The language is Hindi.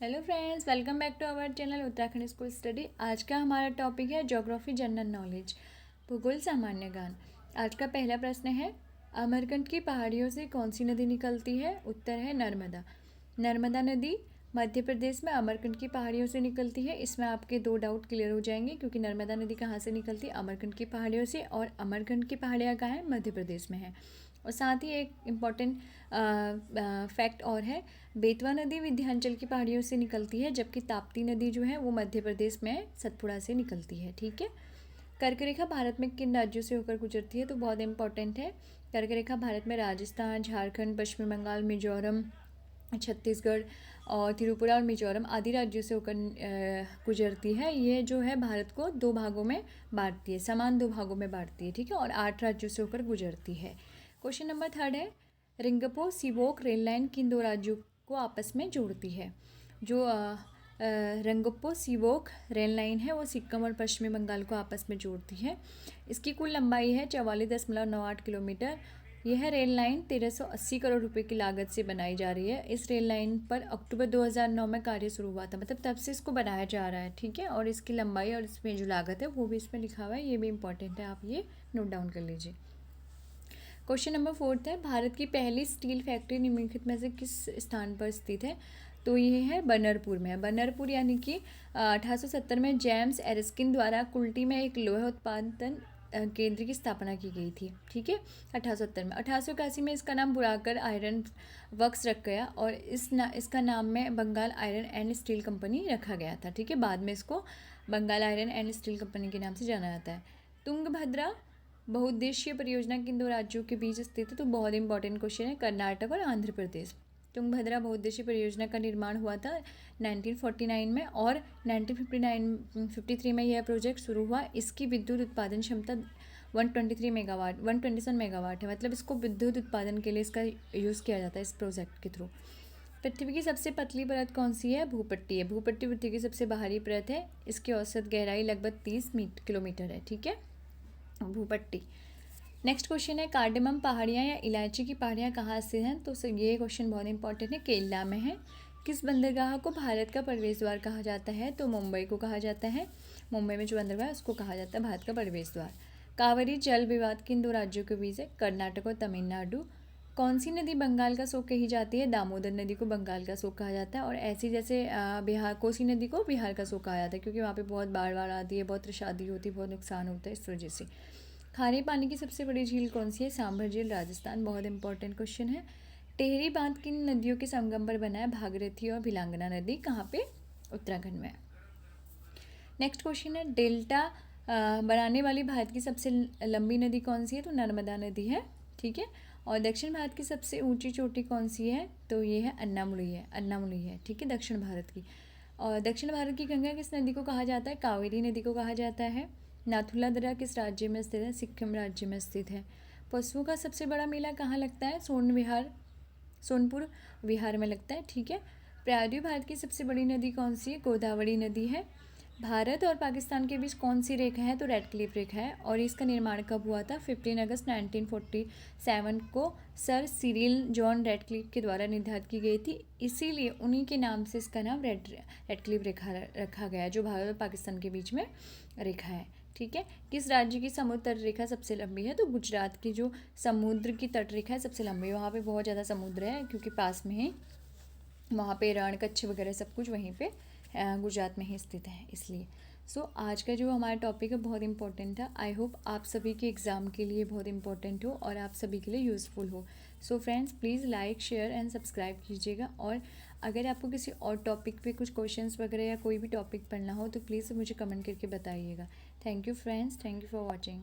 Hello friends, welcome back to our channel Uttarakhand school study. आज का हमारा टॉपिक है ज्योग्राफी जनरल नॉलेज, भूगोल सामान्य ज्ञान। आज का पहला प्रश्न है, अमरकंटक की पहाड़ियों से कौन सी नदी निकलती है? उत्तर है नर्मदा। नर्मदा नदी मध्य प्रदेश में अमरकंटक की पहाड़ियों से निकलती है। इसमें आपके दो डाउट क्लियर हो जाएंगे, क्योंकि नर्मदा नदी कहाँ से निकलती है? अमरकंटक की पहाड़ियों से, और अमरकंटक की पहाड़ियाँ कहाँ हैं? मध्य प्रदेश में है। और साथ ही एक इम्पॉर्टेंट फैक्ट और है, बेतवा नदी विंध्याचल की पहाड़ियों से निकलती है, जबकि ताप्ती नदी जो है वो मध्य प्रदेश में सतपुड़ा से निकलती है। ठीक है। कर्क रेखा भारत में किन राज्यों से होकर गुजरती है? तो बहुत इंपॉर्टेंट है। कर्क रेखा भारत में राजस्थान, झारखंड, पश्चिम बंगाल, मिजोरम, छत्तीसगढ़ और त्रिपुरा और मिजोरम आदि राज्यों से होकर गुजरती है। ये जो है भारत को दो भागों में बांटती है, समान दो भागों में बांटती है। ठीक है। और 8 राज्यों से होकर गुजरती है। क्वेश्चन नंबर 3 है, रिंगपो सिवोक रेल लाइन किन दो राज्यों को आपस में जोड़ती है? जो रंगप्पो सिवोक रेल लाइन है वो सिक्किम और पश्चिमी बंगाल को आपस में जोड़ती है। इसकी कुल लंबाई है 44.98 किलोमीटर। यह रेल लाइन 1380 करोड़ रुपए की लागत से बनाई जा रही है। इस रेल लाइन पर अक्टूबर 2009 में कार्य शुरू हुआ था, मतलब तब से इसको बनाया जा रहा है। ठीक है। और इसकी लंबाई और इसमें जो लागत है वो भी इसमें लिखा हुआ है, ये भी इंपॉर्टेंट है, आप ये नोट डाउन कर लीजिए। क्वेश्चन नंबर 4 है, भारत की पहली स्टील फैक्ट्री निम्नलिखित में से किस स्थान पर स्थित है? तो ये है बन्नरपुर में है। बन्नरपुर यानी कि 1870 में जेम्स एरिस्किन द्वारा कुल्टी में एक लोहा उत्पादन केंद्र की स्थापना की गई थी। ठीक है। 1870 में 1881 में इसका नाम बुराकर आयरन वर्क्स रख गया, और इसका नाम में Bengal iron and steel company रखा गया था। ठीक है। बाद में इसको Bengal iron and steel company के नाम से जाना जाता है। तुंगभद्रा बहुउद्देशीय परियोजना किन दो राज्यों के बीच स्थित है? तो बहुत इंपॉर्टेंट क्वेश्चन है, कर्नाटक और आंध्र प्रदेश। तुंगभद्रा बहुउद्देशीय परियोजना का निर्माण हुआ था 1949 में, और 1953 में यह प्रोजेक्ट शुरू हुआ। इसकी विद्युत उत्पादन क्षमता 127 मेगावाट है, मतलब इसको विद्युत उत्पादन के लिए इसका यूज़ किया जाता है इस प्रोजेक्ट के थ्रू। पृथ्वी की सबसे पतली परत कौन सी है? भूपट्टी है। भूपट्टी पृथ्वी की सबसे बाहरी परत है। इसकी औसत गहराई लगभग 30 किलोमीटर है। ठीक है, भूपट्टी। नेक्स्ट क्वेश्चन है, कार्डेमम पहाड़ियाँ या इलायची की पहाड़ियाँ कहाँ से हैं? तो ये क्वेश्चन बहुत इंपॉर्टेंट है, केरला में है। किस बंदरगाह को भारत का प्रवेश द्वार कहा जाता है? तो मुंबई को कहा जाता है। मुंबई में जो बंदरगाह है उसको कहा जाता है भारत का प्रवेश द्वार। कावेरी जल विवाद किन दो राज्यों के बीच है? कर्नाटक और तमिलनाडु। कौन सी नदी बंगाल का शोक कही जाती है? दामोदर नदी को बंगाल का शोक कहा जाता है। और ऐसी जैसे बिहार, कोसी नदी को बिहार का शोक कहा जाता है, क्योंकि वहाँ पे बहुत बाढ़ आती है, बहुत शादी होती है, बहुत नुकसान होता है, इस वजह से। खारे पानी की सबसे बड़ी झील कौन सी है? सांभर झील, राजस्थान। बहुत इंपॉर्टेंट क्वेश्चन है। टेहरी बांध किन नदियों के संगम पर बना है? भागीरथी और भिलांगना नदी। कहाँ पे? उत्तराखंड में। नेक्स्ट क्वेश्चन है, डेल्टा बनाने वाली भारत की सबसे लंबी नदी कौन सी है? तो नर्मदा नदी है। ठीक है। और दक्षिण भारत की सबसे ऊंची चोटी कौन सी है? तो ये है अन्नामुली है। अन्नामुली है। ठीक है, दक्षिण भारत की। और दक्षिण भारत की गंगा किस नदी को कहा जाता है? कावेरी नदी को कहा जाता है। नाथुला दर्रा किस राज्य में स्थित है? सिक्किम राज्य में स्थित है। पशुओं का सबसे बड़ा मेला कहाँ लगता है? सोनपुर विहार में लगता है। ठीक है। प्रायद्वीप भारत की सबसे बड़ी नदी कौन सी है? गोदावरी नदी है। भारत और पाकिस्तान के बीच कौन सी रेखा है? तो रेड क्लिफ रेखा है। और इसका निर्माण कब हुआ था? 15 अगस्त 1947 को sir Cyril John red Cliff के द्वारा निर्धारित की गई थी। इसीलिए उन्हीं के नाम से इसका नाम रेड क्लिफ रेखा रखा गया है, जो भारत और पाकिस्तान के बीच में रेखा है। ठीक है। किस राज्य की समुद्र तट रेखा सबसे लंबी है? तो गुजरात की जो समुद्र की तट रेखा है सबसे लंबी है। वहाँ पे बहुत ज़्यादा समुद्र है, क्योंकि पास में ही वहाँ पे रण, कच्छ वगैरह सब कुछ वहीं पे गुजरात में ही स्थित है, इसलिए। आज का जो हमारा टॉपिक है बहुत इंपॉर्टेंट था। आई होप आप सभी के एग्ज़ाम के लिए बहुत इंपॉर्टेंट हो और आप सभी के लिए यूज़फुल हो। Friends, please like, share and subscribe कीजिएगा। और अगर आपको किसी और टॉपिक पे कुछ क्वेश्चंस वगैरह या कोई भी टॉपिक पढ़ना हो तो प्लीज़ मुझे कमेंट करके बताइएगा। Thank you friends, thank you for watching.